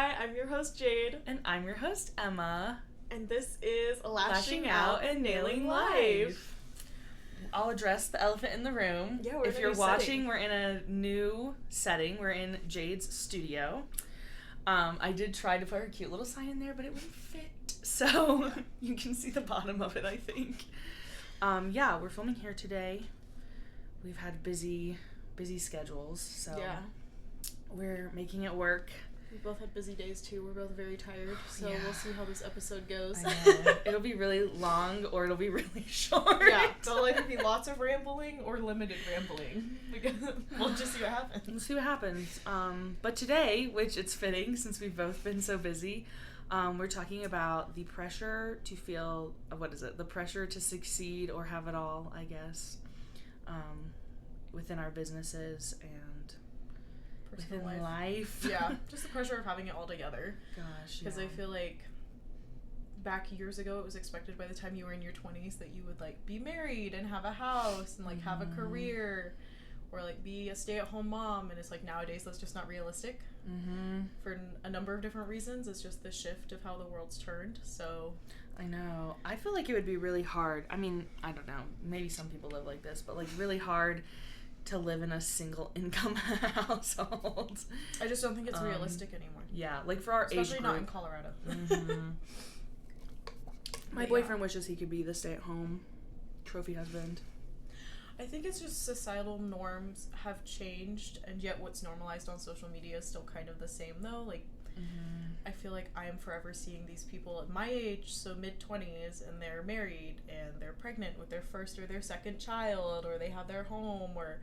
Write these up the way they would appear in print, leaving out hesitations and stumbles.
Hi, I'm your host Jade. And I'm your host, Emma. And this is Lashing Out and Nailing Life. I'll address the elephant in the room. Yeah, we're if in a you're new watching, setting. we're in a new setting. We're in Jade's studio. I did try to put her cute little sign in there, but it wouldn't fit. So you can see the bottom of it, I think. Yeah, we're filming here today. We've had busy schedules, so Yeah. we're making it work. We both had busy days too. We're both very tired, so Yeah. we'll see how this episode goes. I know. It'll be really long or it'll be really short. Yeah, there'll either be lots of rambling or limited rambling. We'll just see what happens. We'll see what happens. But today, which it's fitting since we've both been so busy, we're talking about the pressure to feel, the pressure to succeed or have it all, I guess, within our businesses and Personal within life. Yeah, just the pressure of having it all together. Gosh, Because yeah. I feel like back years ago, it was expected by the time you were in your 20s that you would, like, be married and have a house and, like, have a career or, like, be a stay-at-home mom. And it's like, nowadays, that's just not realistic. For a number of different reasons. It's just the shift of how the world's turned. So I know. I feel like it would be really hard. I mean, I don't know. Maybe some people live like this, but, like, really hard to live in a single income household. I just don't think it's realistic anymore. Yeah, like for our age group. Especially not in Colorado. My boyfriend wishes he could be the stay-at-home trophy husband. I think it's just societal norms have changed, and yet what's normalized on social media is still kind of the same, though. Like, I feel like I am forever seeing these people at my age, so mid-20s, and they're married, and they're pregnant with their first or their second child, or they have their home, or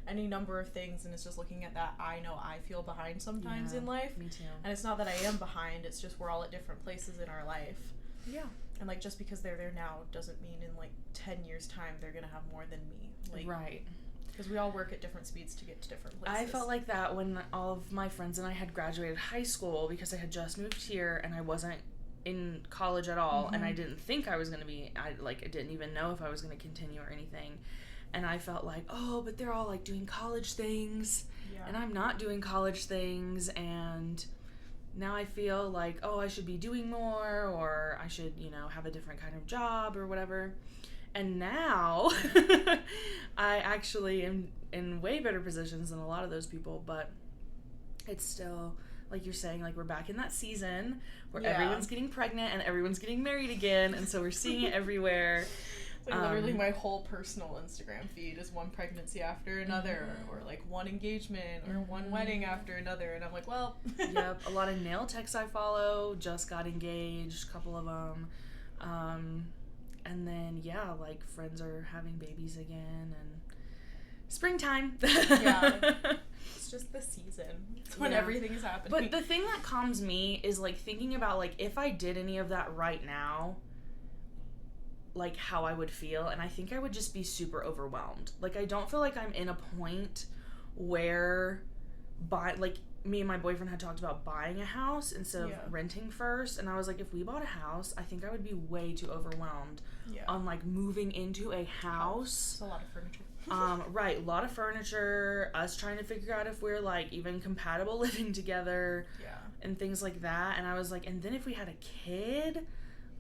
any number of things, and it's just looking at that, I know I feel behind sometimes in life. Me too. And it's not that I am behind, it's just we're all at different places in our life. Yeah. And, like, just because they're there now doesn't mean in, like, 10 years' time they're gonna have more than me. Like, right. Because we all work at different speeds to get to different places. I felt like that when all of my friends and I had graduated high school because I had just moved here and I wasn't in college at all, and I didn't think I was going to be, I didn't even know if I was going to continue or anything. And I felt like, oh, but they're all, like, doing college things, and I'm not doing college things, and now I feel like, oh, I should be doing more, or I should, have a different kind of job or whatever. And now, I actually am in way better positions than a lot of those people, but it's still, like you're saying, like, we're back in that season where everyone's getting pregnant and everyone's getting married again, and so we're seeing it everywhere. It's like literally my whole personal Instagram feed is one pregnancy after another, or like one engagement or one wedding after another, and I'm like, well. Yep, a lot of nail techs I follow just got engaged, a couple of them. And then, yeah, like, friends are having babies again, and springtime. Yeah. It's just the season. It's when everything is happening. But the thing that calms me is, like, thinking about, like, if I did any of that right now, like, how I would feel, and I think I would just be super overwhelmed. Like, I don't feel like I'm in a point where, me and my boyfriend had talked about buying a house instead of renting first, and I was like, if we bought a house, I think I would be way too overwhelmed on, like, moving into a house. It's a lot of furniture. Right, a lot of furniture, us trying to figure out if we're, like, even compatible living together, and things like that, and I was like, and then if we had a kid,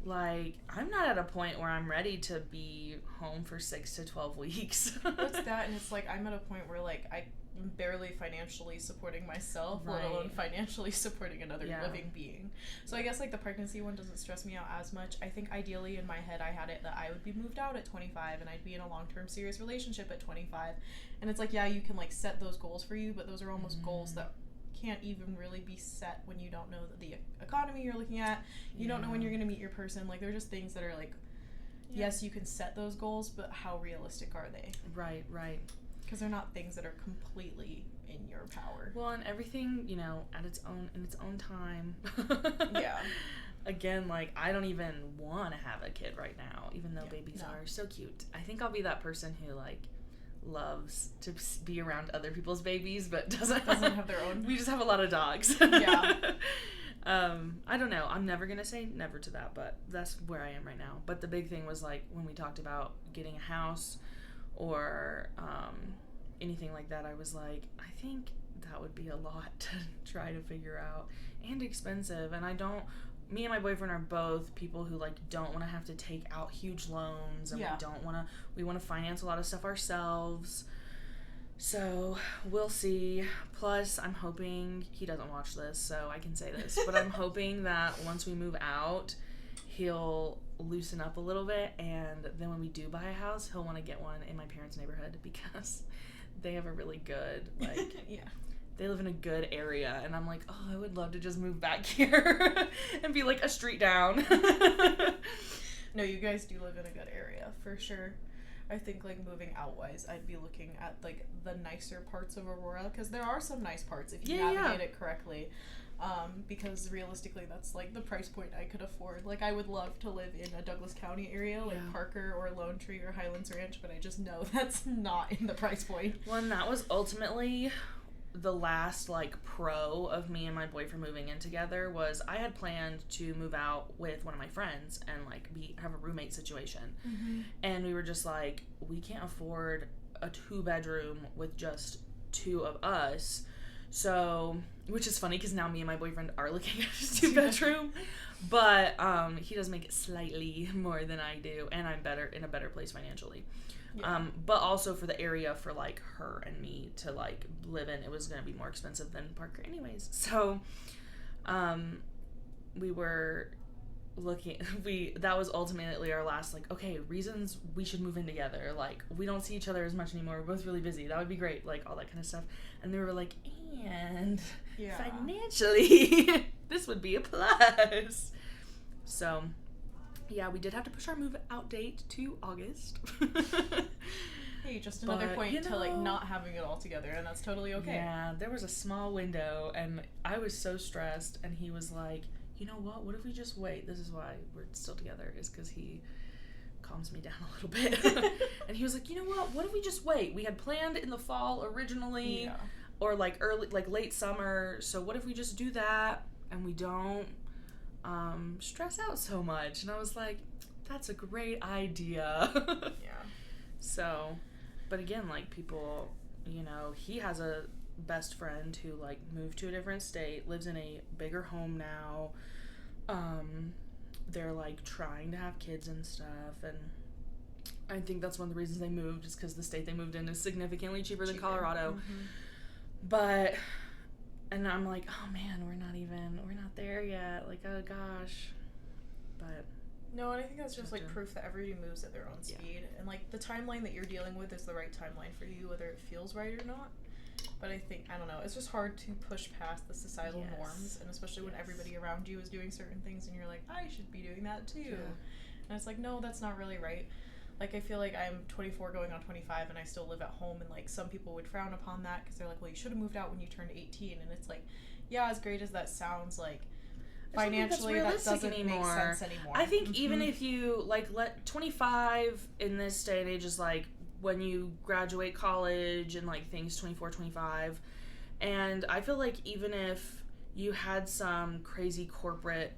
like, I'm not at a point where I'm ready to be home for 6 to 12 weeks. What's that? And it's like, I'm at a point where, like, I'm barely financially supporting myself, let alone financially supporting another living being. So I guess, like, the pregnancy one doesn't stress me out as much. I think ideally in my head I had it that I would be moved out at 25 and I'd be in a long-term serious relationship at 25. And it's like, yeah, you can, like, set those goals for you, but those are almost goals that can't even really be set when you don't know the economy you're looking at. You don't know when you're going to meet your person. Like, they're just things that are like, yes, you can set those goals, but how realistic are they? Right. Because they're not things that are completely in your power. Well, and everything, in its own time. Again, like, I don't even want to have a kid right now, even though babies are so cute. I think I'll be that person who, like, loves to be around other people's babies, but doesn't have their own. We just have a lot of dogs. Yeah. I don't know. I'm never gonna say never to that, but that's where I am right now. But the big thing was, like, when we talked about getting a house or anything like that, I was like, I think that would be a lot to try to figure out, and expensive. And me and my boyfriend are both people who like don't want to have to take out huge loans, and we want to finance a lot of stuff ourselves. So we'll see. Plus, I'm hoping he doesn't watch this, so I can say this, but I'm hoping that once we move out, he'll loosen up a little bit, and then when we do buy a house, he'll want to get one in my parents' neighborhood, because they have a really good, like, they live in a good area, and I'm like, oh, I would love to just move back here and be like a street down. No, you guys do live in a good area, for sure. I think, like, moving out-wise, I'd be looking at, like, the nicer parts of Aurora, because there are some nice parts if you navigate it correctly. Because realistically, that's, like, the price point I could afford. Like, I would love to live in a Douglas County area, like Parker or Lone Tree or Highlands Ranch, but I just know that's not in the price point. Well, and that was ultimately the last, like, pro of me and my boyfriend moving in together was I had planned to move out with one of my friends and, like, have a roommate situation. Mm-hmm. And we were just like, we can't afford a 2-bedroom with just 2 of us. So, which is funny because now me and my boyfriend are looking at a 2-bedroom, but he does make it slightly more than I do, and I'm in a better place financially. Yeah. But also for the area for like her and me to like live in, it was going to be more expensive than Parker anyways. So, we were looking, that was ultimately our last, like, okay, reasons we should move in together. Like, we don't see each other as much anymore. We're both really busy. That would be great. Like, all that kind of stuff. And they were like, and financially, this would be a plus. So, yeah, we did have to push our move out date to August. Hey, just another point to, like, not having it all together, and that's totally okay. Yeah, there was a small window, and I was so stressed, and he was like, you know what if we just wait? This is why we're still together, is because he calms me down a little bit. And he was like, you know what if we just wait? We had planned in the fall originally, or, like, late summer, so what if we just do that, and we don't stress out so much? And I was like, that's a great idea. Yeah. So, but again, like, people, you know, he has a best friend who, like, moved to a different state, lives in a bigger home now. They're, like, trying to have kids and stuff, and I think that's one of the reasons they moved, is because the state they moved in is significantly cheaper than Colorado. Mm-hmm. But, and I'm like, oh man, we're not there yet, like, oh gosh. But no, and I think that's just, like, proof that everybody moves at their own speed, and, like, the timeline that you're dealing with is the right timeline for you, whether it feels right or not. But I think, I don't know, it's just hard to push past the societal norms, and especially when everybody around you is doing certain things, and you're like, I should be doing that too. Yeah. And it's like, no, that's not really right. Like, I feel like I'm 24 going on 25, and I still live at home, and, like, some people would frown upon that, because they're like, well, you should have moved out when you turned 18, and it's like, yeah, as great as that sounds, like, financially, that doesn't make sense anymore. I think even if you, like, let 25 in this day and age is, like, when you graduate college and, like, things 24, 25. And I feel like even if you had some crazy corporate,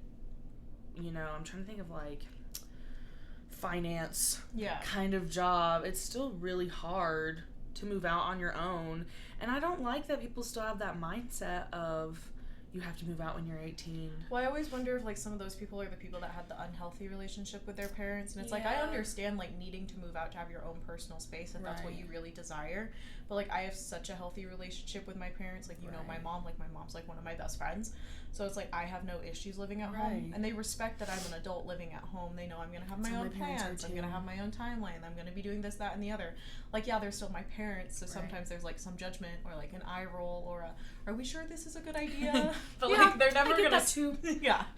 you know, I'm trying to think of, like, finance kind of job, it's still really hard to move out on your own. And I don't like that people still have that mindset of you have to move out when you're 18. Well, I always wonder if, like, some of those people are the people that had the unhealthy relationship with their parents, and it's like, I understand, like, needing to move out to have your own personal space if that's what you really desire, but, like, I have such a healthy relationship with my parents, like, you know, my mom's, like, one of my best friends, so it's like, I have no issues living at home, and they respect that I'm an adult living at home. They know I'm gonna have my own plans, I'm gonna have my own timeline, I'm gonna be doing this, that, and the other. Like, yeah, they're still my parents, so sometimes there's, like, some judgment, or, like, an eye roll, or are we sure this is a good idea? But, like, they're never gonna too.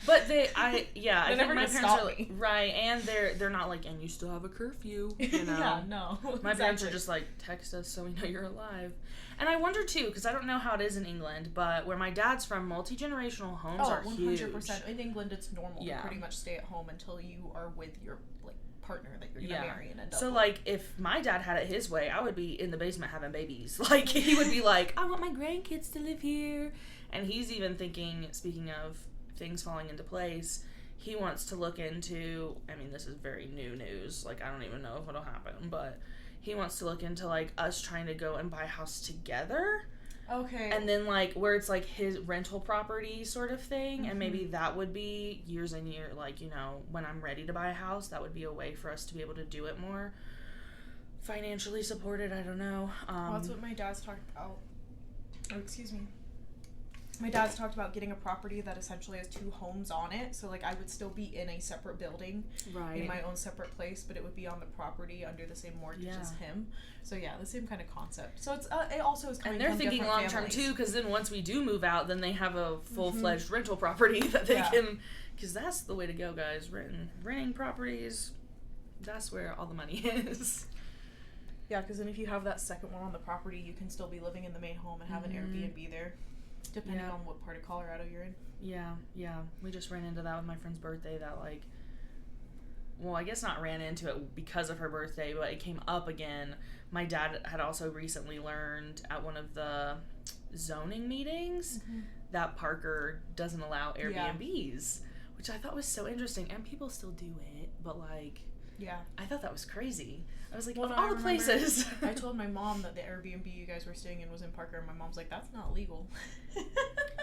But I think never my gonna parents stop are me. Right, and they're not like, and you still have a curfew, you know. No. My parents are just like, text us so we know you're alive. And I wonder too, because I don't know how it is in England, but where my dad's from, multi-generational homes are 100%. Huge. 100%. In England, it's normal to pretty much stay at home until you are with your, like, partner that you're gonna marry and end up so with. Like, if my dad had it his way, I would be in the basement having babies. Like, he would be like, I want my grandkids to live here. And he's even thinking, speaking of things falling into place, he wants to look into, I mean, this is very new news, like, I don't even know if it'll happen, but he wants to look into, like, us trying to go and buy a house together. Okay. And then, like, where it's, like, his rental property sort of thing. And maybe that would be years and years, like, you know, when I'm ready to buy a house, that would be a way for us to be able to do it more financially supported. I don't know. Well, that's what my dad's talked about. Oh, excuse me. My dad's talked about getting a property that essentially has 2 homes on it. So, like, I would still be in a separate building. Right. In my own separate place, but it would be on the property under the same mortgage as him. So, yeah, the same kind of concept. So, it's it also is coming from And they're thinking long-term, too, because then once we do move out, then they have a full-fledged rental property that they can... Because that's the way to go, guys. Renting properties, that's where all the money is. Yeah, because then if you have that second one on the property, you can still be living in the main home and have an Airbnb there. Depending on what part of Colorado you're in. Yeah. We just ran into that with my friend's birthday that, like... Well, I guess not ran into it because of her birthday, but it came up again. My dad had also recently learned at one of the zoning meetings that Parker doesn't allow Airbnbs, which I thought was so interesting. And people still do it, but, like... Yeah. I thought that was crazy. I was like, well, of all the places. I told my mom that the Airbnb you guys were staying in was in Parker, and my mom's like, that's not legal.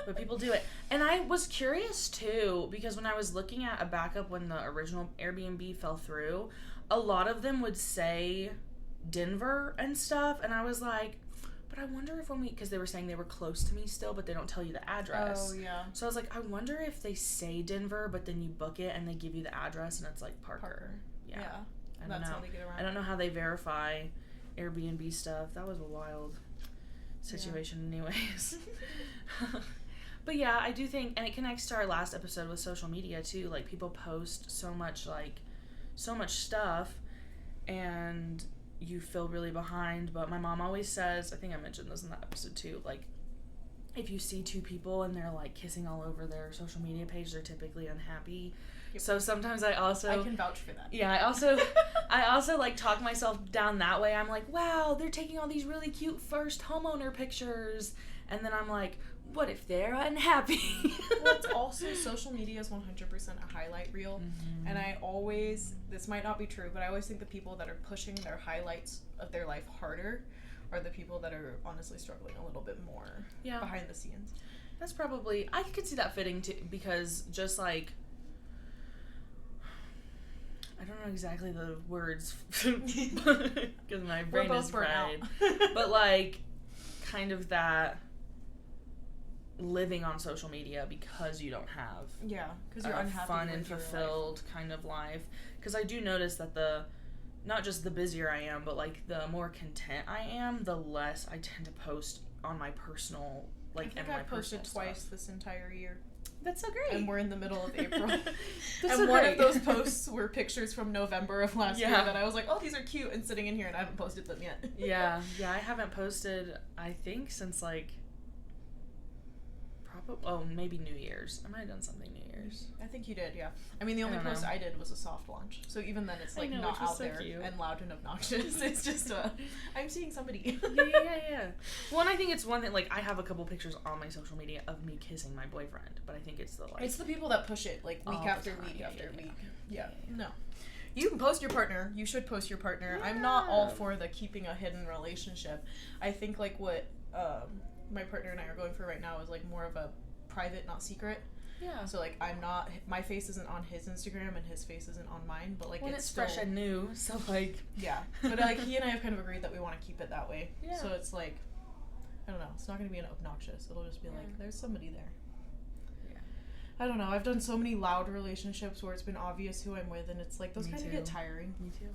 But people do it. And I was curious, too, because when I was looking at a backup when the original Airbnb fell through, a lot of them would say Denver and stuff, and I was like, but I wonder if when we... Because they were saying they were close to me still, but they don't tell you the address. Oh, yeah. So I was like, I wonder if they say Denver, but then you book it, and they give you the address, and it's like Parker. Yeah. I don't know. How they get around. I don't know how they verify Airbnb stuff. That was a wild situation anyways. But yeah, I do think, and it connects to our last episode with social media too, like people post so much stuff and you feel really behind. But my mom always says, I think I mentioned this in that episode too, like if you see 2 people and they're like kissing all over their social media page, they're typically unhappy. Yep. So sometimes I can vouch for that. Yeah, I also like talk myself down that way. I'm like, wow, they're taking all these really cute first homeowner pictures, and then I'm like, what if they're unhappy? Well, it's also social media is 100% a highlight reel, and I always, this might not be true, but I always think the people that are pushing their highlights of their life harder are the people that are honestly struggling a little bit more behind the scenes. That's probably, I could see that fitting too, because just like, I don't know exactly the words because my brain is fried. But like, kind of that living on social media because you don't have because you're unhappy fun and fulfilled kind of life. Because I do notice that not just the busier I am, but like the more content I am, the less I tend to post on my personal I think I posted twice this entire year. That's so great. And we're in the middle of April. That's and so one great. of those posts were pictures from November of last year that I was like, oh, these are cute, and sitting in here, and I haven't posted them yet. Yeah, I haven't posted, I think, since like, maybe New Year's. I might have done something New Year's. I think you did, yeah. I mean, the only post I did was a soft launch. So even then, it's like not out there and loud and obnoxious. It's just I'm seeing somebody. Yeah. Well, and I think it's one that, like, I have a couple pictures on my social media of me kissing my boyfriend, but I think it's it's the people that push it, like, week after week after week. Yeah. No. You can post your partner. You should post your partner. Yeah. I'm not all for the keeping a hidden relationship. I think, like, what my partner and I are going for right now is, like, more of a private, not secret. Yeah. So, like, my face isn't on his Instagram and his face isn't on mine, but, like, when it's fresh and new, so, like... Yeah. But, like, he and I have kind of agreed that we want to keep it that way. Yeah. So it's, like, I don't know. It's not going to be obnoxious. It'll just be, like, there's somebody there. Yeah. I don't know. I've done so many loud relationships where it's been obvious who I'm with, and it's, like, those kind of get tiring. Me too.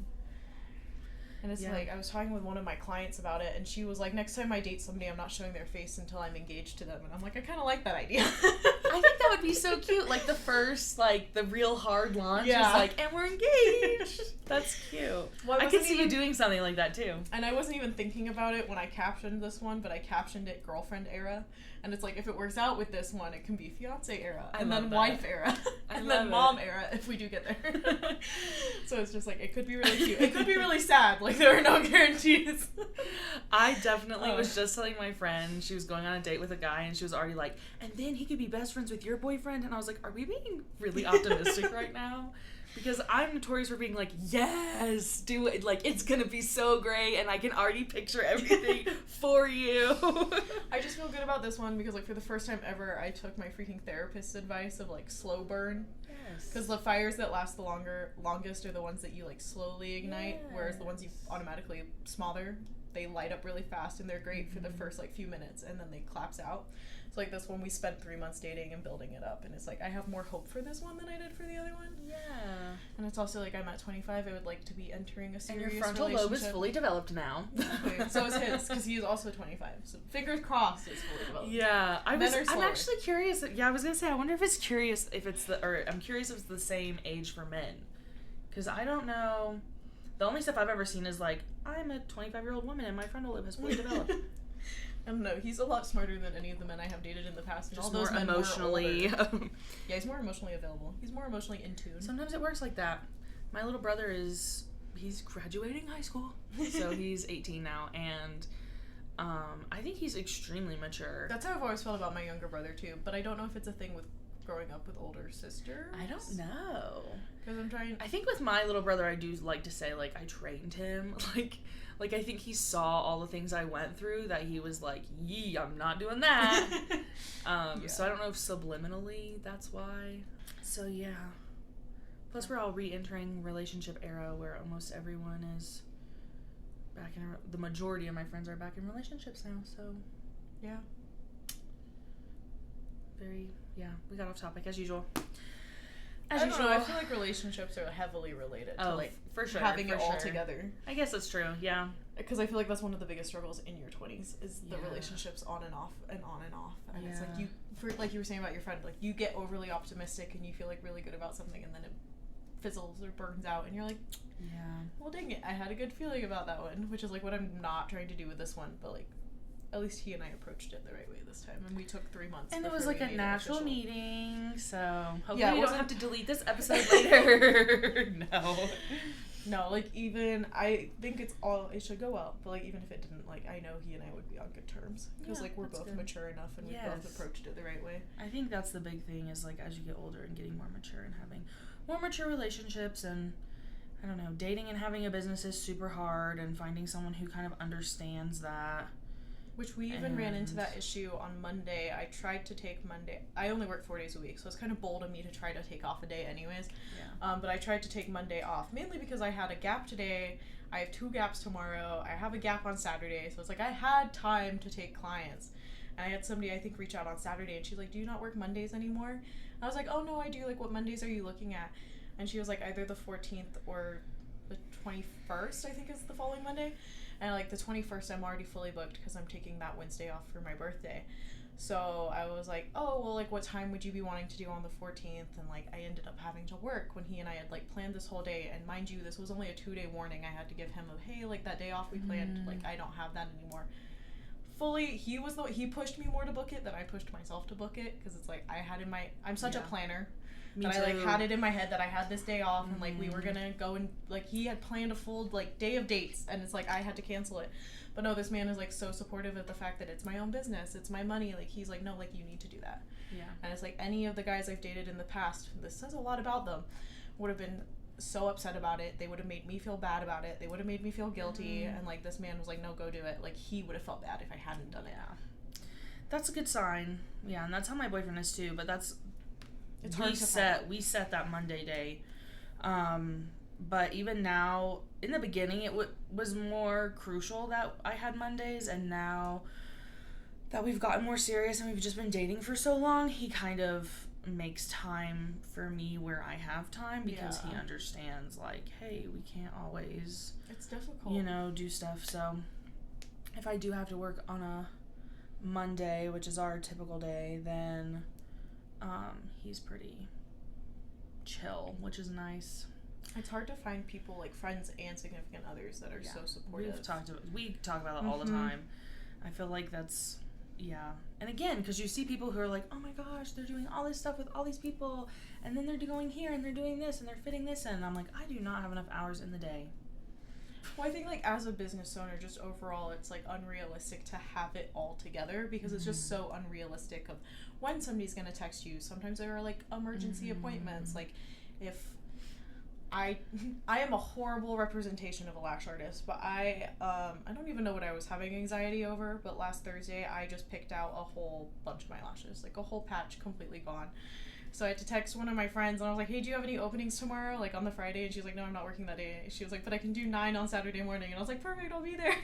And it's like, I was talking with one of my clients about it, and she was like, next time I date somebody, I'm not showing their face until I'm engaged to them. And I'm like, I kind of like that idea. I think that would be so cute. Like, the first, like, the real hard launch is like, and we're engaged. That's cute. Well, I could see you doing something like that, too. And I wasn't even thinking about it when I captioned this one, but I captioned it Girlfriend Era. And it's like, if it works out with this one, it can be fiance era, and then wife era, and then mom era if we do get there. So it's just like, it could be really cute. It could be really sad. Like, there are no guarantees. I definitely was just telling my friend, she was going on a date with a guy, and she was already like, and then he could be best friends with your boyfriend. And I was like, are we being really optimistic right now? Because I'm notorious for being like, yes, do it. Like, it's going to be so great, and I can already picture everything for you. I just feel good about this one because, like, for the first time ever, I took my freaking therapist's advice of, like, slow burn. Yes. Because the fires that last the longest are the ones that you, like, slowly ignite, whereas the ones you automatically smother, they light up really fast, and they're great for the first, like, few minutes, and then they collapse out. So, like, this one, we spent 3 months dating and building it up, and it's like, I have more hope for this one than I did for the other one. Yeah. And it's also, like, I'm at 25, I would like to be entering a serious relationship. And your frontal lobe is fully developed now. Exactly. So is his, because he is also 25. So, fingers crossed it's fully developed. Yeah. I'm actually curious. I was going to say, I wonder if it's I'm curious if it's the same age for men. Because I don't know. The only stuff I've ever seen is, like, I'm a 25-year-old woman and my frontal lobe has fully developed. I don't know. He's a lot smarter than any of the men I have dated in the past. And just all those more men emotionally. Yeah, he's more emotionally available. He's more emotionally in tune. Sometimes it works like that. My little brother he's graduating high school, so he's 18 now, and I think he's extremely mature. That's how I've always felt about my younger brother too. But I don't know if it's a thing with growing up with older sisters. I don't know. Because I'm trying. I think with my little brother, I do like to say, like, I trained him, Like, I think he saw all the things I went through that he was like, yee, I'm not doing that. So I don't know if subliminally that's why. So, yeah. Plus, we're all re-entering relationship era where almost everyone is back in the majority of my friends are back in relationships now, so. Yeah. We got off topic as usual. I don't know. I feel like relationships are heavily related to, like, for sure, having it all together. I guess that's true, yeah. Because I feel like that's one of the biggest struggles in your 20s is the relationships on and off and on and off. And it's like like you were saying about your friend, like, you get overly optimistic and you feel, like, really good about something, and then it fizzles or burns out, and you're like, well, dang it, I had a good feeling about that one, which is, like, what I'm not trying to do with this one, but, like, at least he and I approached it the right way this time, and we took 3 months. And it was like a natural meeting, so hopefully we don't have to delete this episode later. No, like, even, I think it should go well, but, like, even if it didn't, like, I know he and I would be on good terms, because, like, we're both mature enough, and we both approached it the right way. I think that's the big thing, is, like, as you get older and getting more mature and having more mature relationships, and, I don't know, dating and having a business is super hard, and finding someone who kind of understands that. Which we even ran into that issue on Monday. I tried to take Monday. I only work 4 days a week, so it's kind of bold of me to try to take off a day anyways. Yeah. But I tried to take Monday off, mainly because I had a gap today. I have 2 gaps tomorrow. I have a gap on Saturday. So it's like I had time to take clients. And I had somebody, I think, reach out on Saturday, and she's like, do you not work Mondays anymore? And I was like, oh, no, I do. Like, what Mondays are you looking at? And she was like, either the 14th or the 21st, I think is the following Monday. And, like, the 21st, I'm already fully booked because I'm taking that Wednesday off for my birthday. So I was like, oh, well, like, what time would you be wanting to do on the 14th? And, like, I ended up having to work when he and I had, like, planned this whole day. And mind you, this was only a 2-day warning I had to give him of, hey, like, that day off we planned, like, I don't have that anymore. He pushed me more to book it than I pushed myself to book it, because it's, like, I'm such a planner. That I, like, had it in my head that I had this day off, and, like, we were gonna go and, like, he had planned a full, like, day of dates, and it's, like, I had to cancel it. But no, this man is, like, so supportive of the fact that it's my own business, it's my money, like, he's like, no, like, you need to do that. Yeah. And it's, like, any of the guys I've dated in the past, this says a lot about them, would have been so upset about it, they would have made me feel bad about it, they would have made me feel guilty, and, like, this man was like, no, go do it. Like, he would have felt bad if I hadn't done it. Yeah. That's a good sign. Yeah, and that's how my boyfriend is, too, but that's... We set that Monday day, but even now, in the beginning, it was more crucial that I had Mondays, and now that we've gotten more serious and we've just been dating for so long, he kind of makes time for me where I have time, because he understands, like, hey, we can't always, it's difficult, do stuff. So if I do have to work on a Monday, which is our typical day, then he's pretty chill, which is nice. It's hard to find people, like, friends and significant others that are so supportive. We talk about it all the time. I feel like that's Yeah. And again, because you see people who are like, oh my gosh, they're doing all this stuff with all these people, and then they're going here, and they're doing this, and they're fitting this in. And I'm like, I do not have enough hours in the day. Well, I think, like, as a business owner, just overall, it's, like, unrealistic to have it all together, because it's just so unrealistic of when somebody's going to text you. Sometimes there are, like, emergency appointments. Like, if I am a horrible representation of a lash artist, but I don't even know what I was having anxiety over, but last Thursday I just picked out a whole bunch of my lashes, like a whole patch completely gone. So I had to text one of my friends, and I was like, hey, do you have any openings tomorrow, like on the Friday? And she's like, no, I'm not working that day. She was like, but I can do 9 on Saturday morning. And I was like, perfect, I'll be there.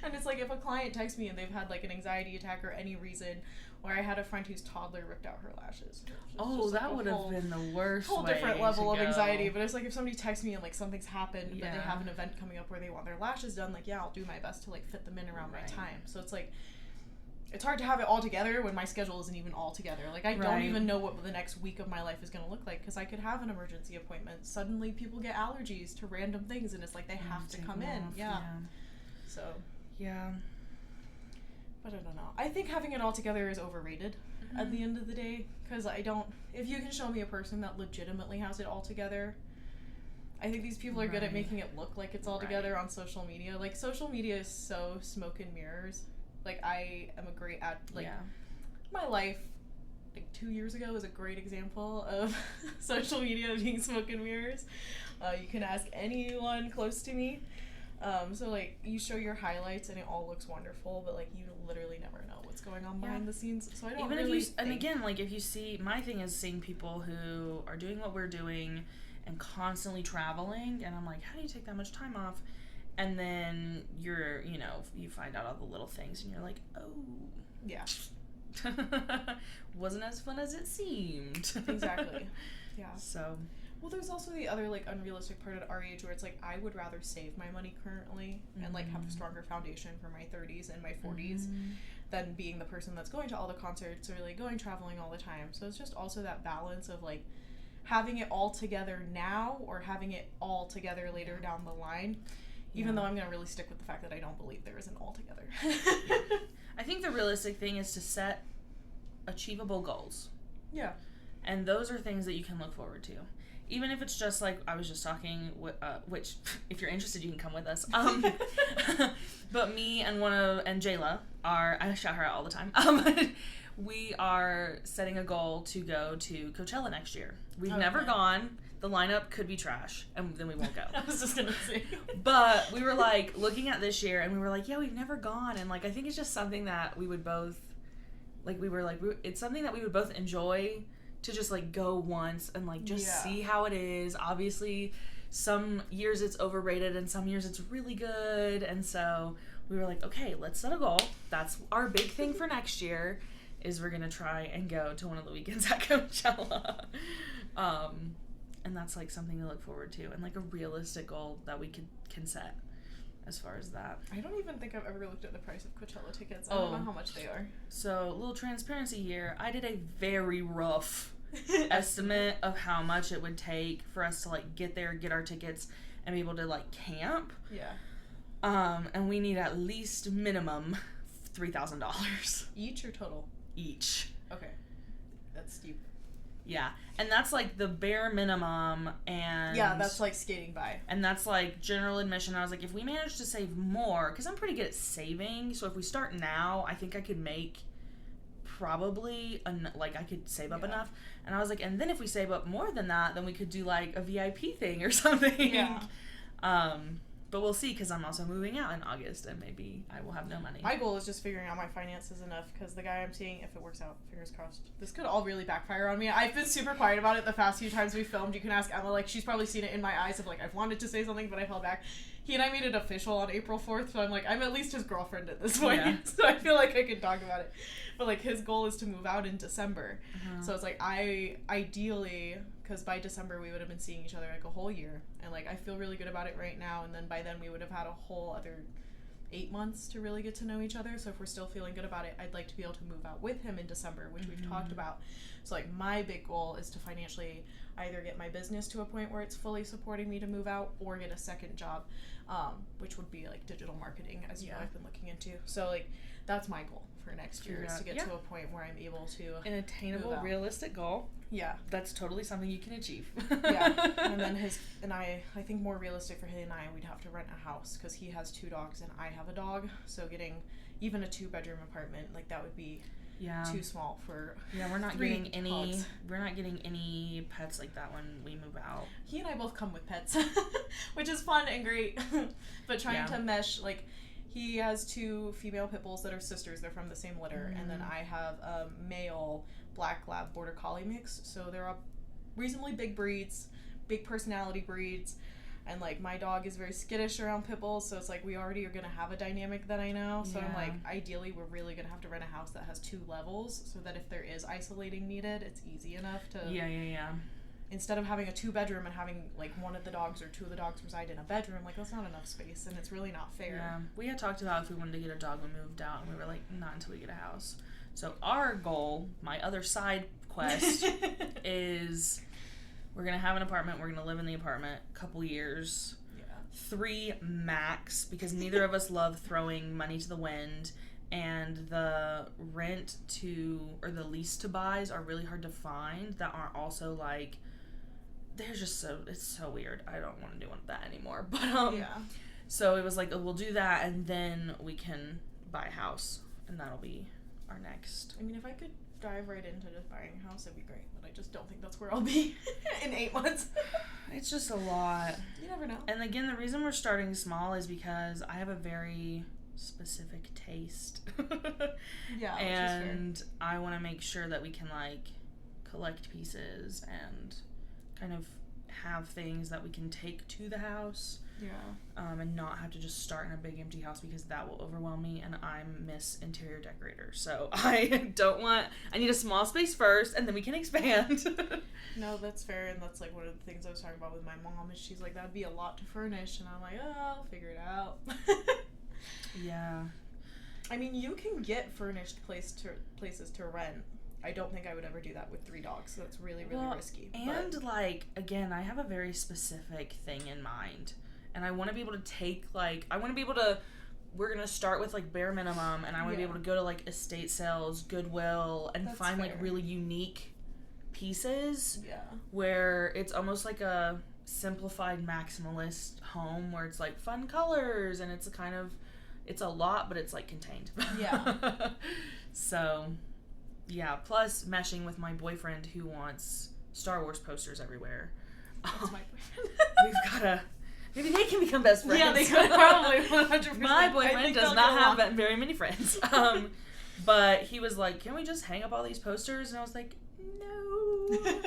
And it's like, if a client texts me and they've had like an anxiety attack or any reason, or I had a friend whose toddler ripped out her lashes. Oh, that would have been the worst. Whole different level of anxiety. But it's like, if somebody texts me and like something's happened, but they have an event coming up where they want their lashes done, like, yeah, I'll do my best to like fit them in around my time. So it's like, it's hard to have it all together when my schedule isn't even all together. Like, I don't even know what the next week of my life is going to look like, because I could have an emergency appointment. Suddenly people get allergies to random things, and it's like they have to come in. Yeah. So. Yeah. But I don't know. I think having it all together is overrated at the end of the day, because if you can show me a person that legitimately has it all together, I think these people are good at making it look like it's all together on social media. Like, social media is so smoke and mirrors. Like, I am a great my life, like 2 years ago, is a great example of social media being smoke and mirrors. You can ask anyone close to me. So like, you show your highlights and it all looks wonderful, but like, you literally never know what's going on behind the scenes. So I don't and again, like, if you see, my thing is seeing people who are doing what we're doing and constantly traveling, and I'm like, how do you take that much time off? And then you find out all the little things, and you're like, oh. Yeah. Wasn't as fun as it seemed. Exactly. Yeah. So. Well, there's also the other, like, unrealistic part at our age where it's like, I would rather save my money currently and, like, have a stronger foundation for my 30s and my 40s than being the person that's going to all the concerts or, like, going traveling all the time. So it's just also that balance of, like, having it all together now or having it all together later down the line. Even though I'm going to really stick with the fact that I don't believe there is an all together. I think the realistic thing is to set achievable goals. Yeah. And those are things that you can look forward to. Even if it's just like, I was just talking, which, if you're interested, you can come with us. But me and Jayla I shout her out all the time. We are setting a goal to go to Coachella next year. We've never gone. The lineup could be trash, and then we won't go. I was just gonna say. But we were like looking at this year, and we were like, yeah, we've never gone, and like, I think it's just something that we would both, like, it's something that we would both enjoy to just like go once and like just see how it is. Obviously, some years it's overrated, and some years it's really good, and so we were like, okay, let's set a goal. That's our big thing for next year, is we're gonna try and go to one of the weekends at Coachella. And that's like something to look forward to, and like a realistic goal that we can set as far as that. I don't even think I've ever looked at the price of Coachella tickets. I don't know how much they are. So, a little transparency here. I did a very rough estimate of how much it would take for us to like get there, get our tickets, and be able to like camp. Yeah. And we need at least minimum $3,000 each or total. Each. Okay. That's steep. Yeah, and that's like the bare minimum, and yeah, that's like skating by. And that's like general admission. I was like, if we manage to save more, because I'm pretty good at saving, so if we start now, I think I could make probably I could save up enough. And I was like, and then if we save up more than that, then we could do like a VIP thing or something. Yeah. But we'll see, because I'm also moving out in August, and maybe I will have no money. My goal is just figuring out my finances enough, because the guy I'm seeing, if it works out, fingers crossed, this could all really backfire on me. I've been super quiet about it the past few times we filmed. You can ask Emma, like, she's probably seen it in my eyes of, like, I've wanted to say something, but I held back. He and I made it official on April 4th, so I'm like, I'm at least his girlfriend at this point, so I feel like I could talk about it. But, like, his goal is to move out in December. So it's like, ideally, because by December we would have been seeing each other like a whole year, and like, I feel really good about it right now, and then by then we would have had a whole other 8 months to really get to know each other. So if we're still feeling good about it, I'd like to be able to move out with him in December, which we've talked about. So like, my big goal is to financially either get my business to a point where it's fully supporting me to move out, or get a second job, which would be like digital marketing, as you know I've been looking into. So like, that's my goal for next year, is to get to a point where I'm able to an attainable, realistic goal. Yeah. That's totally something you can achieve. Yeah. And then I think more realistic for he and I, we'd have to rent a house because he has 2 dogs and I have a dog. So getting even a 2-bedroom apartment, like that would be too small for we're not getting any pets like that when we move out. He and I both come with pets, which is fun and great. But trying to mesh, like, he has 2 female pit bulls that are sisters. They're from the same litter. And then I have a male black lab border collie mix. So they're all reasonably big breeds, big personality breeds. And, like, my dog is very skittish around pit bulls, so it's like we already are going to have a dynamic that I know. So I'm like, ideally, we're really going to have to rent a house that has 2 levels so that if there is isolating needed, it's easy enough to... Yeah. Instead of having a 2-bedroom and having, like, one of the dogs or 2 of the dogs reside in a bedroom, like, that's not enough space, and it's really not fair. Yeah. We had talked about if we wanted to get a dog when we moved out, and we were like, not until we get a house. So our goal, my other side quest, is... We're going to have an apartment. We're going to live in the apartment a couple years. Yeah. 3 max, because neither of us love throwing money to the wind. And the rent to, or the lease to buys are really hard to find that aren't also like, it's so weird. I don't want to do that anymore. But, so it was like, we'll do that and then we can buy a house. And that'll be our next. I mean, if I could dive right into just buying a house, it'd be great. I just don't think that's where I'll be in 8 months. It's just a lot. You never know. And again, the reason we're starting small is because I have a very specific taste. Yeah. And I want to make sure that we can, like, collect pieces and kind of have things that we can take to the house. Yeah. And not have to just start in a big empty house because that will overwhelm me, and I'm Miss Interior Decorator. So I need a small space first and then we can expand. No, that's fair, and that's like one of the things I was talking about with my mom is she's like, that'd be a lot to furnish, and I'm like, oh, I'll figure it out. Yeah. I mean, you can get furnished places to rent. I don't think I would ever do that with 3 dogs, so that's really, really risky. And, like, again, I have a very specific thing in mind. And I want to be able to take, like, we're going to start with, like, bare minimum, and I want to be able to go to, like, estate sales, Goodwill, and find, like, really unique pieces. Yeah. Where it's almost like a simplified maximalist home where it's, like, fun colors, and it's it's a lot, but it's, like, contained. Yeah. So... Yeah, plus meshing with my boyfriend who wants Star Wars posters everywhere. That's my boyfriend. We've gotta... Maybe they can become best friends. Yeah, they could probably 100%. My boyfriend does not have very many friends. But he was like, can we just hang up all these posters? And I was like, no.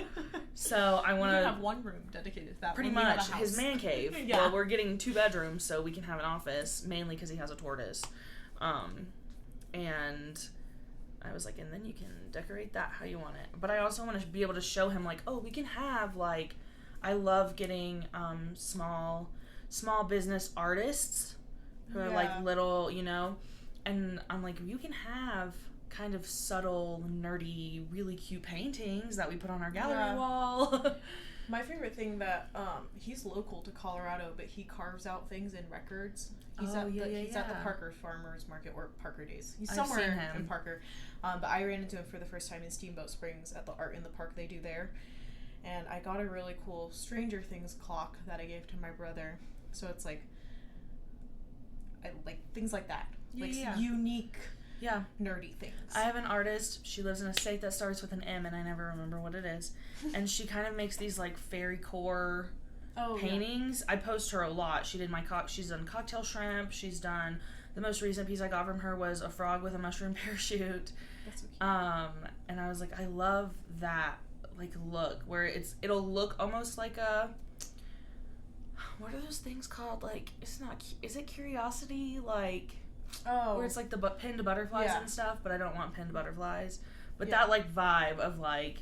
So I want to... have one room dedicated to that. Pretty much. His man cave. Yeah. Well, we're getting 2 bedrooms, so we can have an office, mainly because he has a tortoise. And... I was like, and then you can decorate that how you want it. But I also want to be able to show him, like, oh, we can have, like, I love getting small business artists who are, like, little, you know. And I'm like, you can have kind of subtle, nerdy, really cute paintings that we put on our gallery wall. My favorite thing that, he's local to Colorado, but he carves out things in records. He's at the Parker Farmers Market, or Parker Days. He's somewhere in Parker. But I ran into him for the first time in Steamboat Springs at the Art in the Park they do there. And I got a really cool Stranger Things clock that I gave to my brother. So it's like things like that. Unique, nerdy things. I have an artist. She lives in a state that starts with an M, and I never remember what it is. And she kind of makes these, like, fairy core paintings. I post her a lot. She did she's done cocktail shrimp. She's done... The most recent piece I got from her was a frog with a mushroom parachute. That's so cute. And I was like, I love that, like, look, where it'll look almost like a... What are those things called? Like, is it Curiosity? Like... Oh. Where it's, like, the pinned butterflies and stuff, but I don't want pinned butterflies. But that, like, vibe of, like...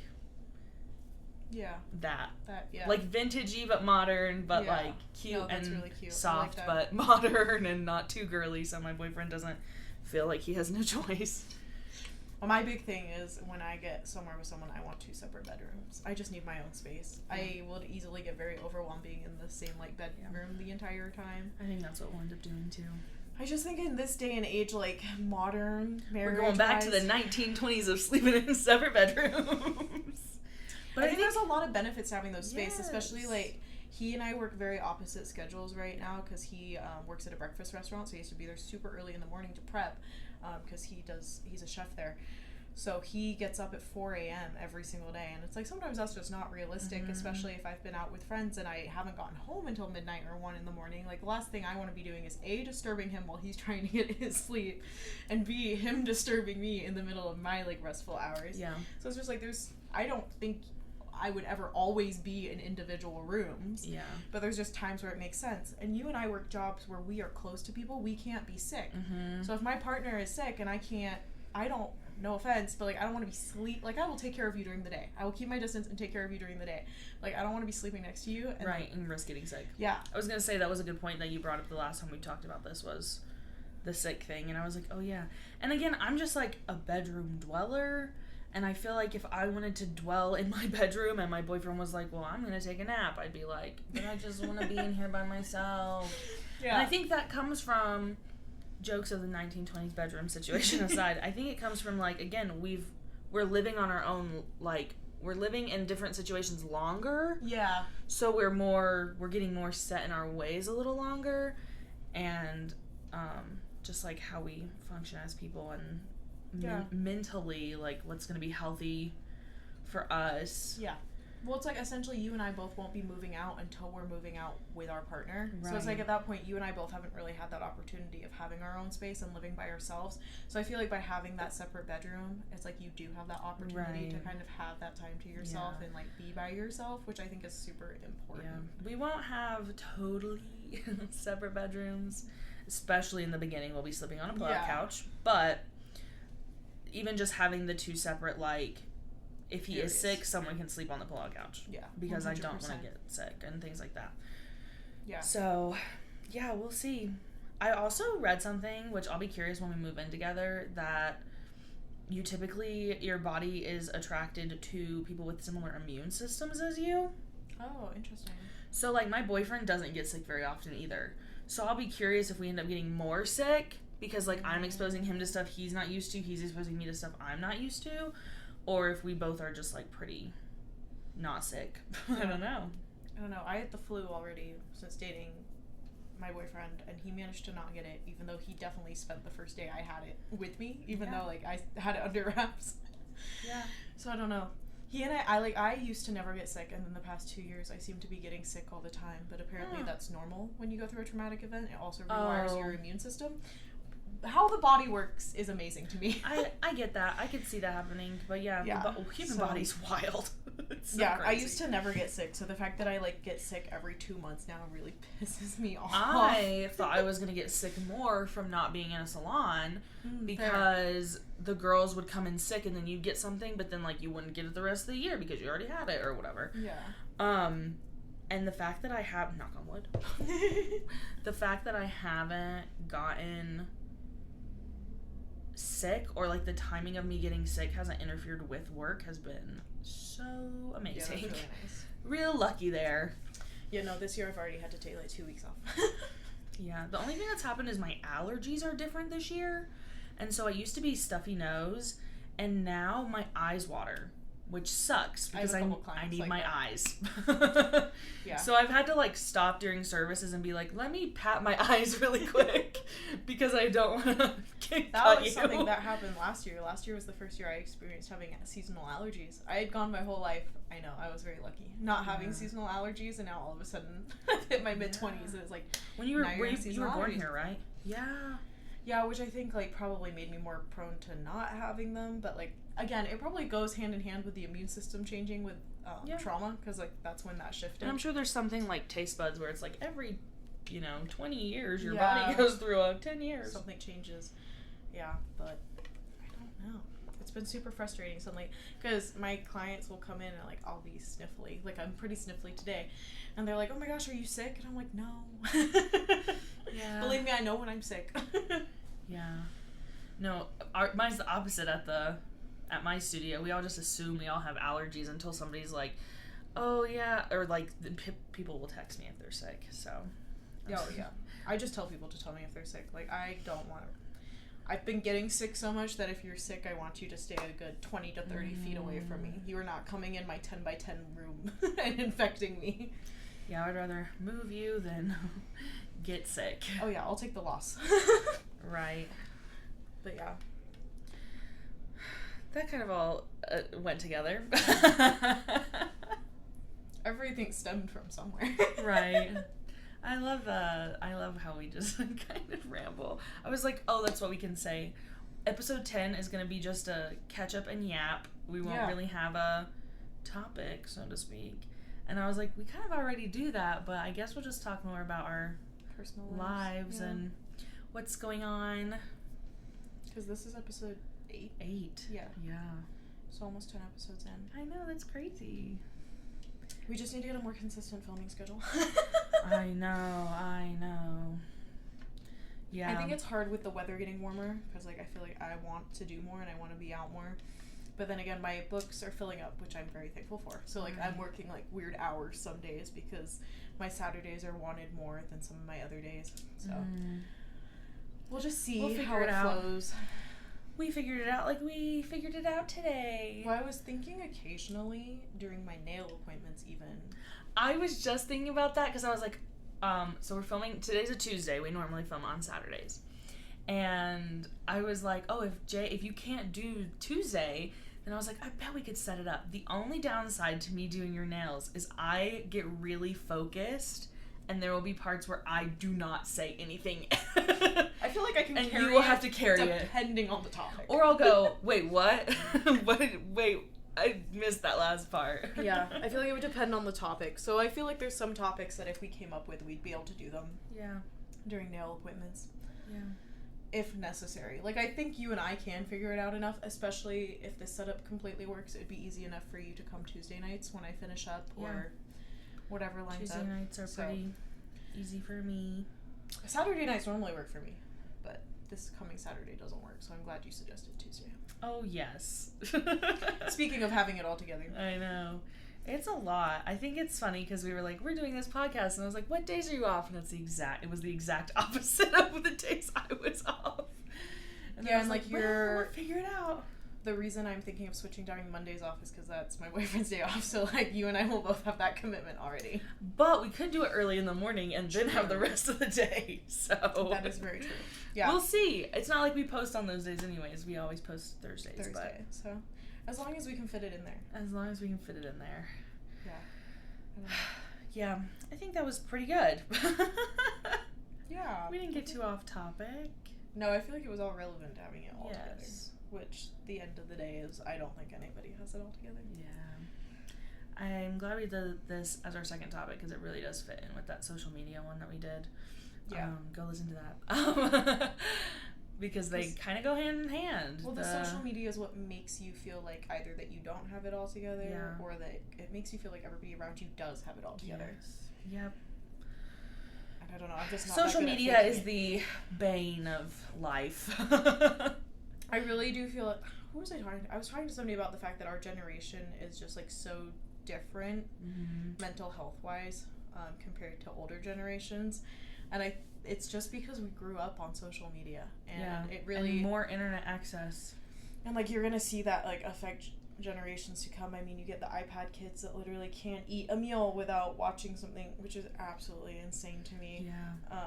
Yeah. That. Yeah. Like, vintagey but modern, but, like, cute and really cute. soft but modern and not too girly, so my boyfriend doesn't feel like he has no choice. Well, my big thing is when I get somewhere with someone, I want 2 separate bedrooms. I just need my own space. Yeah. I would easily get very overwhelmed being in the same, like, bedroom the entire time. I think that's what we'll end up doing, too. I just think in this day and age, like, modern marriage, we're going back to the 1920s of sleeping in separate bedrooms. But I think there's a lot of benefits to having those space, especially, like, he and I work very opposite schedules right now because he works at a breakfast restaurant, so he has to be there super early in the morning to prep because he's a chef there. So he gets up at 4 a.m. every single day, and it's like sometimes that's just not realistic, especially if I've been out with friends and I haven't gotten home until midnight or 1 in the morning. Like, the last thing I want to be doing is A, disturbing him while he's trying to get his sleep, and B, him disturbing me in the middle of my, like, restful hours. Yeah. So it's just like I don't think I would ever always be in individual rooms. Yeah. But there's just times where it makes sense. And you and I work jobs where we are close to people, we can't be sick. So if my partner is sick and no offense, but, like, I don't want to be like, I will take care of you during the day. I will keep my distance and take care of you during the day. Like, I don't want to be sleeping next to you. And and risk getting sick. Yeah. I was going to say that was a good point that you brought up the last time we talked about this was the sick thing. And I was like, oh, yeah. And again, I'm just, like, a bedroom dweller. And I feel like if I wanted to dwell in my bedroom and my boyfriend was like, well, I'm going to take a nap, I'd be like, but I just want to be in here by myself. Yeah. And I think that comes from... jokes of the 1920s bedroom situation aside, I think it comes from, like, again, we're living on our own, like, we're living in different situations longer. Yeah. So we're getting more set in our ways a little longer, and just, like, how we function as people and mentally, like, what's going to be healthy for us. Yeah. Well, it's like essentially you and I both won't be moving out until we're moving out with our partner. Right. So it's like at that point, you and I both haven't really had that opportunity of having our own space and living by ourselves. So I feel like by having that separate bedroom, it's like you do have that opportunity to kind of have that time to yourself and, like, be by yourself, which I think is super important. Yeah. We won't have totally separate bedrooms, especially in the beginning. We'll be sleeping on a pull-out couch, but even just having the two separate, like, if he is sick, someone can sleep on the pull-out couch. Yeah. Because 100%. I don't want to get sick and things like that. Yeah. So, yeah, we'll see. I also read something, which I'll be curious when we move in together, that your body is attracted to people with similar immune systems as you. Oh, interesting. So, like, my boyfriend doesn't get sick very often either. So I'll be curious if we end up getting more sick because, like, I'm exposing him to stuff he's not used to, he's exposing me to stuff I'm not used to. Or if we both are just, like, pretty not sick. I don't know. I had the flu already since dating my boyfriend, and he managed to not get it, even though he definitely spent the first day I had it with me, even though, like, I had it under wraps. Yeah. So I don't know. He and I used to never get sick, and then the past 2 years I seem to be getting sick all the time, but apparently that's normal when you go through a traumatic event. It also rewires your immune system. How the body works is amazing to me. I get that. I could see that happening. But yeah. The human body's wild. It's so crazy. I used to never get sick. So the fact that I, like, get sick every 2 months now really pisses me off. I thought I was going to get sick more from not being in a salon because the girls would come in sick and then you'd get something, but then, like, you wouldn't get it the rest of the year because you already had it or whatever. Yeah. And the fact that I have, knock on wood, the fact that I haven't gotten sick, or, like, the timing of me getting sick hasn't interfered with work has been so amazing. Yeah, that's really nice. Real lucky there. Yeah, no, this year I've already had to take, like, 2 weeks off. Yeah, the only thing that's happened is my allergies are different this year, and so I used to be stuffy nose, and now my eyes water, which sucks because I need like my eyes. Yeah. So I've had to, like, stop during services and be like, let me pat my eyes really quick because I don't want to get That was something that happened last year. Last year was the first year I experienced having seasonal allergies. I had gone my whole life, I know, I was very lucky, not having seasonal allergies, and now all of a sudden I've hit my mid-20s and it's like, when you were born here, right? Yeah. Yeah, which I think, like, probably made me more prone to not having them, but, like, again, it probably goes hand in hand with the immune system changing with trauma, because, like, that's when that shifted. And I'm sure there's something like taste buds where it's like every, 20 years your body goes through 10 years. Something changes. Yeah, but I don't know. It's been super frustrating suddenly, because my clients will come in and, like, I'll be sniffly. Like, I'm pretty sniffly today. And they're like, oh my gosh, are you sick? And I'm like, no. Yeah. Believe me, I know when I'm sick. Yeah. No, mine's the opposite at my studio. We all just assume we all have allergies until somebody's like, oh yeah, or, like, people will text me if they're sick, so Oh, yeah. I just tell people to tell me if they're sick. Like, I don't want to. I've been getting sick so much that if you're sick, I want you to stay a good 20 to 30 feet away from me. You are not coming in my 10 by 10 room and infecting me. Yeah, I'd rather move you than get sick. Oh, yeah, I'll take the loss. Right. But, yeah. That kind of all went together. Everything stemmed from somewhere. Right. I love how we just kind of ramble. I was like, oh, that's what we can say. Episode 10 is going to be just a catch up and yap. We won't really have a topic, so to speak. And I was like, we kind of already do that, but I guess we'll just talk more about our personal lives and what's going on. Because this is episode 8. 8. Yeah. Yeah. So almost 10 episodes in. I know, that's crazy. We just need to get a more consistent filming schedule. I know. Yeah. I think it's hard with the weather getting warmer because, like, I feel like I want to do more and I want to be out more. But then again, my books are filling up, which I'm very thankful for. So, like, I'm working, like, weird hours some days because my Saturdays are wanted more than some of my other days. So, we'll just see how it flows. We figured it out like we figured it out today. Well, I was thinking occasionally during my nail appointments even. I was just thinking about that because I was like, so we're filming, today's a Tuesday. We normally film on Saturdays. And I was like, oh, if you can't do Tuesday, then I was like, I bet we could set it up. The only downside to me doing your nails is I get really focused and there will be parts where I do not say anything. I feel like I can and carry it. You will have to carry it. Depending on the topic. Or I'll go, wait, what? Wait, I missed that last part. Yeah, I feel like it would depend on the topic. So I feel like there's some topics that if we came up with, we'd be able to do them. Yeah. During nail appointments. Yeah. If necessary. Like, I think you and I can figure it out enough, especially if this setup completely works. It'd be easy enough for you to come Tuesday nights when I finish up or whatever lines up. Tuesday nights are pretty easy for me. Saturday nights normally work for me, but this coming Saturday doesn't work, so I'm glad you suggested Tuesday. Oh, yes. Speaking of having it all together. I know. It's a lot. I think it's funny because we were like, we're doing this podcast, and I was like, what days are you off? And it was the exact opposite of the days I was off. And yeah, and like we'll figure it out. The reason I'm thinking of switching doing Mondays off is because that's my boyfriend's day off, so like you and I will both have that commitment already. But we could do it early in the morning and then have the rest of the day. So that is very true. Yeah, we'll see. It's not like we post on those days anyways. We always post Thursdays. But so as long as we can fit it in there. As long as we can fit it in there. Yeah. Yeah, I think that was pretty good. Yeah. We didn't get too off topic. No, I feel like it was all relevant to having it all together. Which, the end of the day, is I don't think anybody has it all together. Yeah. I'm glad we did this as our second topic because it really does fit in with that social media one that we did. Yeah. Go listen to that. Because they kind of go hand in hand. Well, the social media is what makes you feel like either that you don't have it all together or that it makes you feel like everybody around you does have it all together. Yes. Yep. And I don't know, I'm just not social media is the bane of life. I really do feel like, who was I talking to? I was talking to somebody about the fact that our generation is just like so different mental health wise compared to older generations. And it's just because we grew up on social media and it really and more internet access. And like you're gonna see that like affect generations to come. I mean, you get the iPad kids that literally can't eat a meal without watching something, which is absolutely insane to me. Yeah.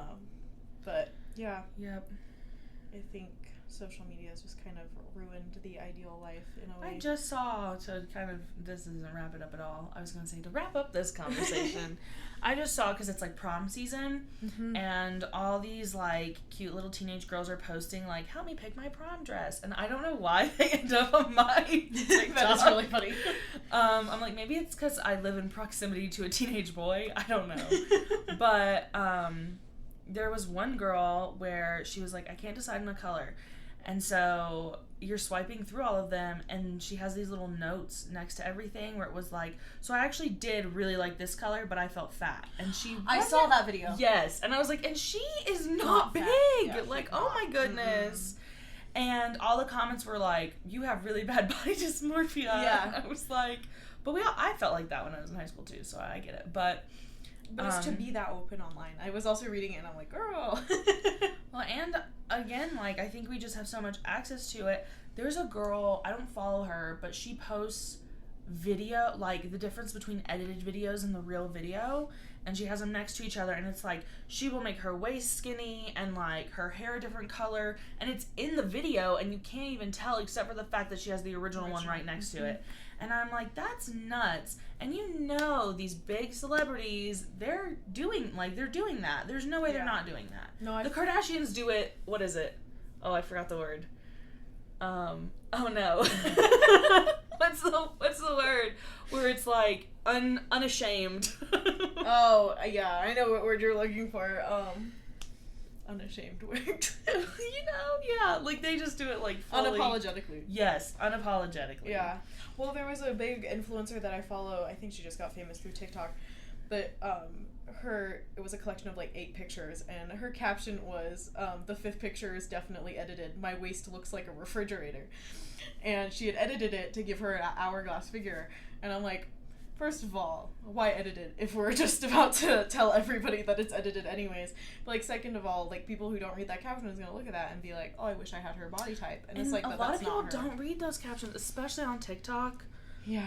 But yeah. Yep. I think social media has just kind of ruined the ideal life in a way. I just saw, this doesn't wrap it up at all. I was going to say, to wrap up this conversation, I just saw, because it's like prom season, and all these like cute little teenage girls are posting like, help me pick my prom dress. And I don't know why they end up on my TikTok. That is really funny. I'm like, maybe it's because I live in proximity to a teenage boy. I don't know. But there was one girl where she was like, I can't decide on a color. And so you're swiping through all of them, and she has these little notes next to everything where it was like, so I actually did really like this color, but I felt fat. And I saw that video. Yes. And I was like, and she is not big. Yeah, like, oh my goodness. And all the comments were like, you have really bad body dysmorphia. Yeah. I was like, but I felt like that when I was in high school too, so I get it. But But it's to be that open online. I was also reading it and I'm like, girl. Well, and again, like, I think we just have so much access to it. There's a girl, I don't follow her, but she posts video, like, the difference between edited videos and the real video, and she has them next to each other, and it's like, she will make her waist skinny and, like, her hair a different color, and it's in the video, and you can't even tell except for the fact that she has the original one right next to it. And I'm like, that's nuts. And you know, these big celebrities, they're doing that. There's no way they're not doing that. No, the Kardashians do it. What is it? Oh, I forgot the word. Oh no. What's the word? Where it's like unashamed. Oh, yeah, I know what word you're looking for. Unashamed word. Yeah, like they just do it like fully. Unapologetically. Yes, unapologetically. Yeah. Well, there was a big influencer that I follow. I think she just got famous through TikTok, but it was a collection of like 8 pictures, and her caption was, the 5th picture is definitely edited. My waist looks like a refrigerator. And she had edited it to give her an hourglass figure. And I'm like, first of all, why edit it if we're just about to tell everybody that it's edited anyways? But like, second of all, like, people who don't read that caption is gonna look at that and be like, oh, I wish I had her body type. And it's like, a lot of people don't read those captions, especially on TikTok. Yeah.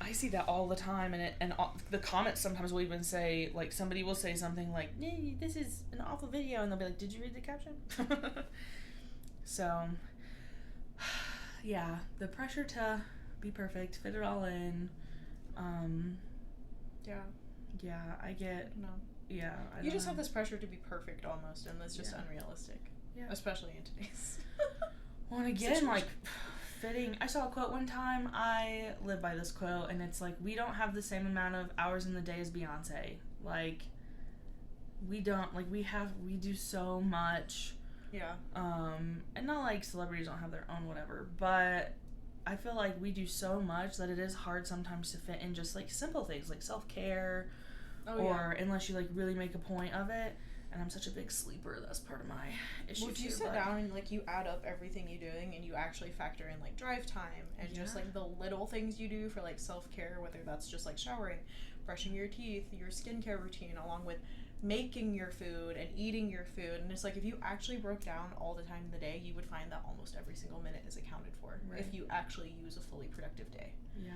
I see that all the time, and the comments sometimes will even say, like, somebody will say something like, this is an awful video, and they'll be like, did you read the caption? So, yeah, the pressure to be perfect, fit it all in. Yeah, I get. No. Yeah, you just have this pressure to be perfect almost, and that's just unrealistic. Yeah. Especially in today's. Well, and again, situation. Like, fitting. I saw a quote one time. I live by this quote, and it's like, we don't have the same amount of hours in the day as Beyonce. Like, we don't. Like, we do so much. Yeah. And not like celebrities don't have their own whatever, but I feel like we do so much that it is hard sometimes to fit in just like simple things like self-care, unless you like really make a point of it. And I'm such a big sleeper, that's part of my issue. Well, if you sit down and like you add up everything you're doing and you actually factor in like drive time and just like the little things you do for like self-care, whether that's just like showering, brushing your teeth, your skincare routine, along with making your food and eating your food, and it's like, if you actually broke down all the time in the day, you would find that almost every single minute is accounted for if you actually use a fully productive day. Yeah.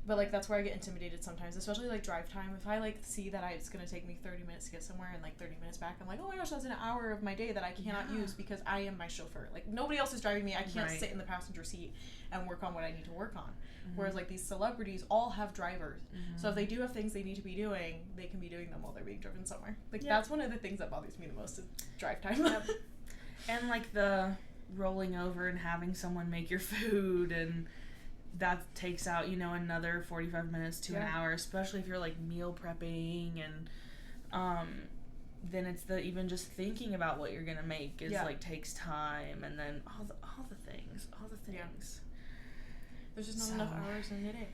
But like, that's where I get intimidated sometimes, especially like drive time. If I like see that it's gonna take me 30 minutes to get somewhere and like 30 minutes back, I'm like, oh my gosh, that's an hour of my day that I cannot use because I am my chauffeur. Like, nobody else is driving me. I can't sit in the passenger seat and work on what I need to work on. Whereas like these celebrities all have drivers, so if they do have things they need to be doing, they can be doing them while they're being driven somewhere. Like that's one of the things that bothers me the most is drive time. And like the rolling over and having someone make your food, and that takes out, you know, another 45 minutes to an hour, especially if you're like meal prepping, and then it's the even just thinking about what you're gonna make is like takes time, and then all the things. Yeah. There's just not enough hours in the day.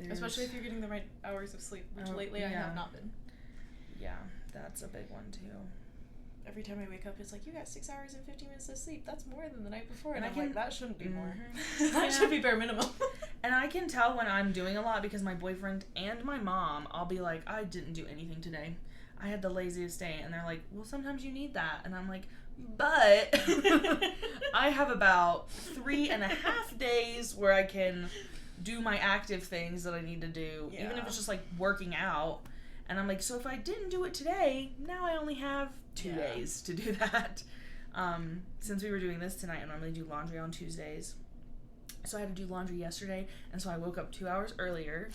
Especially if you're getting the right hours of sleep, which lately I have not been. Yeah, that's a big one too. Every time I wake up, it's like, you got 6 hours and 15 minutes of sleep. That's more than the night before. And I'm like, that shouldn't be more. That should be bare minimum. And I can tell when I'm doing a lot because my boyfriend and my mom, I'll be like, I didn't do anything today. I had the laziest day. And they're like, well, sometimes you need that. And I'm like, but I have about 3.5 days where I can do my active things that I need to do, even if it's just like working out. And I'm like, so if I didn't do it today, now I only have 2 days to do that. Since we were doing this tonight, I normally do laundry on Tuesdays. So I had to do laundry yesterday, and so I woke up 2 hours earlier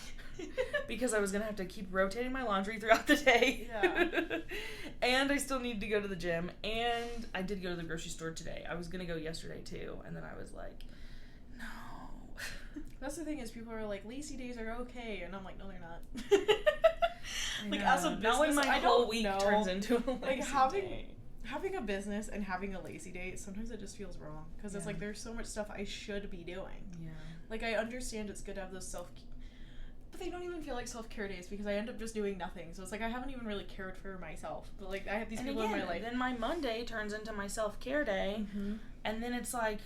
because I was going to have to keep rotating my laundry throughout the day. Yeah. And I still need to go to the gym, and I did go to the grocery store today. I was going to go yesterday, too, and then I was like, no. That's the thing is, people are like, lazy days are okay, and I'm like, no, they're not. Like, as a business, not when my whole week turns into a lazy day. Having a business and having a lazy day, sometimes it just feels wrong. Because it's like, there's so much stuff I should be doing. Yeah. Like, I understand it's good to have those but they don't even feel like self-care days because I end up just doing nothing. So it's like, I haven't even really cared for myself. But, like, I have these people in my life. Then my Monday turns into my self-care day. And then it's like,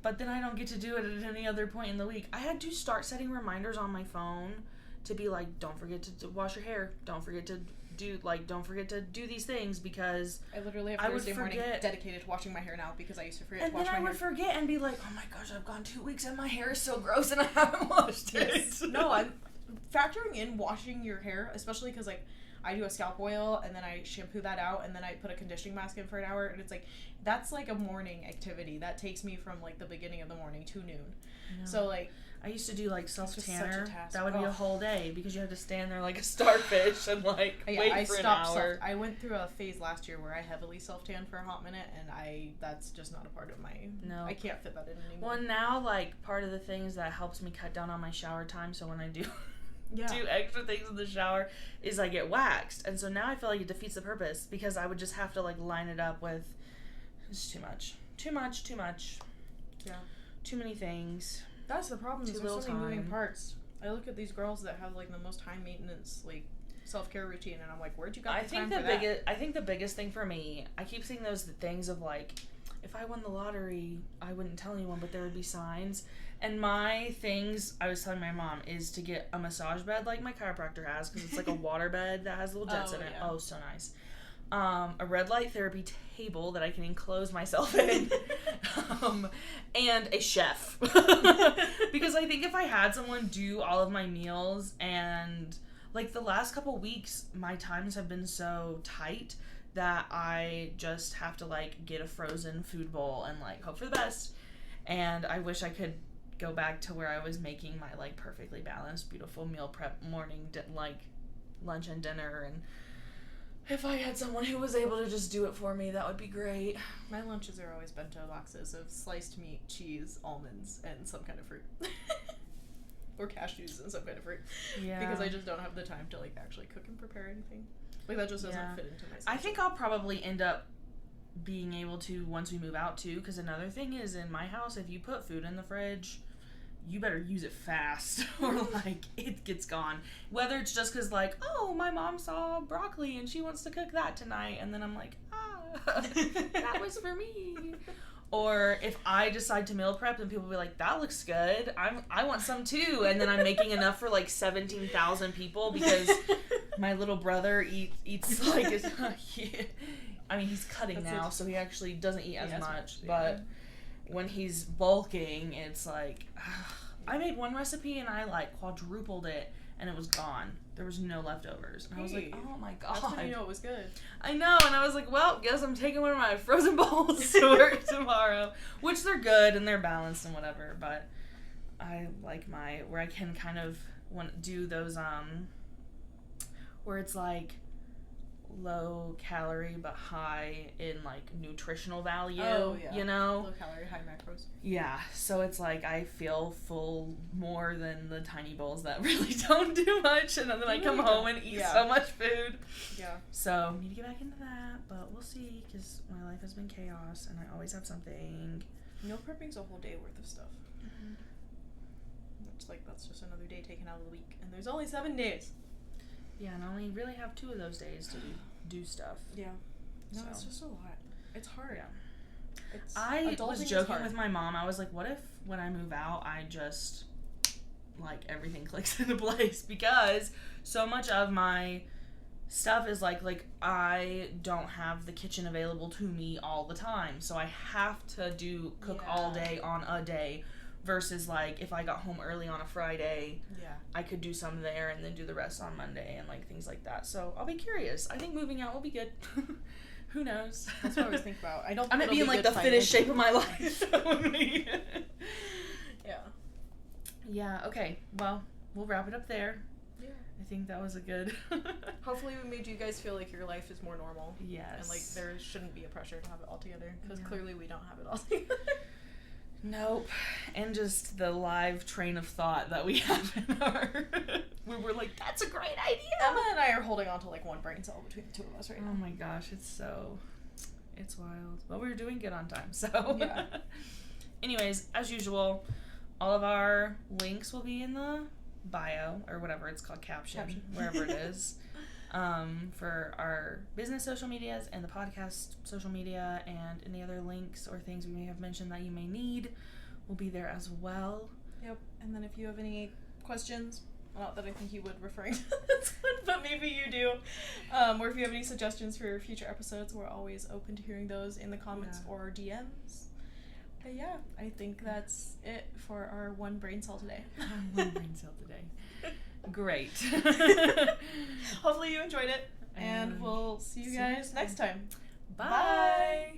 but then I don't get to do it at any other point in the week. I had to start setting reminders on my phone to be like, don't forget to wash your hair. Don't forget to do these things, because I literally have Thursday morning dedicated to washing my hair now because I used to forget to wash my hair. And then I would forget and be like, oh my gosh, I've gone 2 weeks and my hair is so gross and I haven't washed it. No, I'm factoring in washing your hair, especially because, like, I do a scalp oil and then I shampoo that out and then I put a conditioning mask in for an hour, and it's like, that's like a morning activity. That takes me from, like, the beginning of the morning to noon. So, like, I used to do, like, self-tanner. That would be a whole day because you had to stand there like a starfish and, like, wait for an hour. I went through a phase last year where I heavily self-tanned for a hot minute, and that's just not a part of my... No. I can't fit that in anymore. Well, now, like, part of the things that helps me cut down on my shower time, so when I do... do extra things in the shower, is I get waxed. And so now I feel like it defeats the purpose, because I would just have to, like, line it up with... It's too much. Yeah. Too many things. That's the problem. There's so many moving parts. I look at these girls that have, like, the most high maintenance, like, self-care routine, and I'm like, where'd you got the time for that? I think the biggest thing for me, I keep seeing those things of, like, if I won the lottery, I wouldn't tell anyone, but there would be signs. And my things, I was telling my mom, is to get a massage bed like my chiropractor has, because it's like a water bed that has little jets in it. Oh, so nice. A red light therapy table that I can enclose myself in, and a chef. Because I think if I had someone do all of my meals, and, like, the last couple weeks, my times have been so tight that I just have to, like, get a frozen food bowl and, like, hope for the best. And I wish I could go back to where I was making my, like, perfectly balanced, beautiful meal prep morning, like, lunch and dinner, and if I had someone who was able to just do it for me, that would be great. My lunches are always bento boxes of sliced meat, cheese, almonds, and some kind of fruit. Or cashews and some kind of fruit. Yeah. Because I just don't have the time to, like, actually cook and prepare anything. Like, that just doesn't fit into my schedule. I think I'll probably end up being able to once we move out, too, because another thing is, in my house, if you put food in the fridge, you better use it fast, or, like, it gets gone. Whether it's just because, like, oh, my mom saw broccoli and she wants to cook that tonight, and then I'm like, that was for me. Or if I decide to meal prep and people will be like, that looks good, I want some too, and then I'm making enough for, like, 17,000 people because my little brother eats like, I mean, he's cutting now, so he actually doesn't eat as much, but when he's bulking, it's like, I made one recipe and I, like, quadrupled it and it was gone. There was no leftovers. And I was like, oh my god. That's when you know it was good. I know, and I was like, well, guess I'm taking one of my frozen bowls to work tomorrow. Which they're good and they're balanced and whatever, but I like where I can kind of do those, where it's like low calorie but high in, like, nutritional value, you know? Low calorie, high macros. Yeah, so it's like I feel full more than the tiny bowls that really don't do much, and then I come home and eat so much food. Yeah. So, need to get back into that, but we'll see, because my life has been chaos, and I always have something. Meal prepping's a whole day worth of stuff. Mm-hmm. It's like, that's just another day taken out of the week, and there's only 7 days. Yeah, and I only really have 2 of those days to do stuff. Yeah. No, it's just a lot. It's hard. Yeah. I was joking with my mom. I was like, what if when I move out, I just, like, everything clicks into place? Because so much of my stuff is like I don't have the kitchen available to me all the time. So I have to cook all day on a day. Versus, like, if I got home early on a Friday, I could do some there and then do the rest on Monday and, like, things like that. So I'll be curious. I think moving out will be good. Who knows? That's what I always think about. I might be in, like, the fittest shape of my life. Yeah. Yeah, okay. Well, we'll wrap it up there. Yeah. I think that was a good... Hopefully we made you guys feel like your life is more normal. Yes. And, like, there shouldn't be a pressure to have it all together. Because clearly we don't have it all together. Nope. And just the live train of thought that we have in our... we were like, that's a great idea! Emma and I are holding on to, like, one brain cell between the two of us right now. Oh my gosh, it's wild. Well, we were doing good on time, so... Yeah. Anyways, as usual, all of our links will be in the bio, or whatever it's called, caption. Wherever it is. For our business social medias and the podcast social media, and any other links or things we may have mentioned that you may need will be there as well. Yep. And then if you have any questions Not that I think you would, referring to this one, but maybe you do. Or if you have any suggestions for future episodes, we're always open to hearing those in the comments or DMs. But yeah, I think that's it for our one brain cell today. One brain cell today. Great. Hopefully you enjoyed it, and we'll see you guys next time. Bye.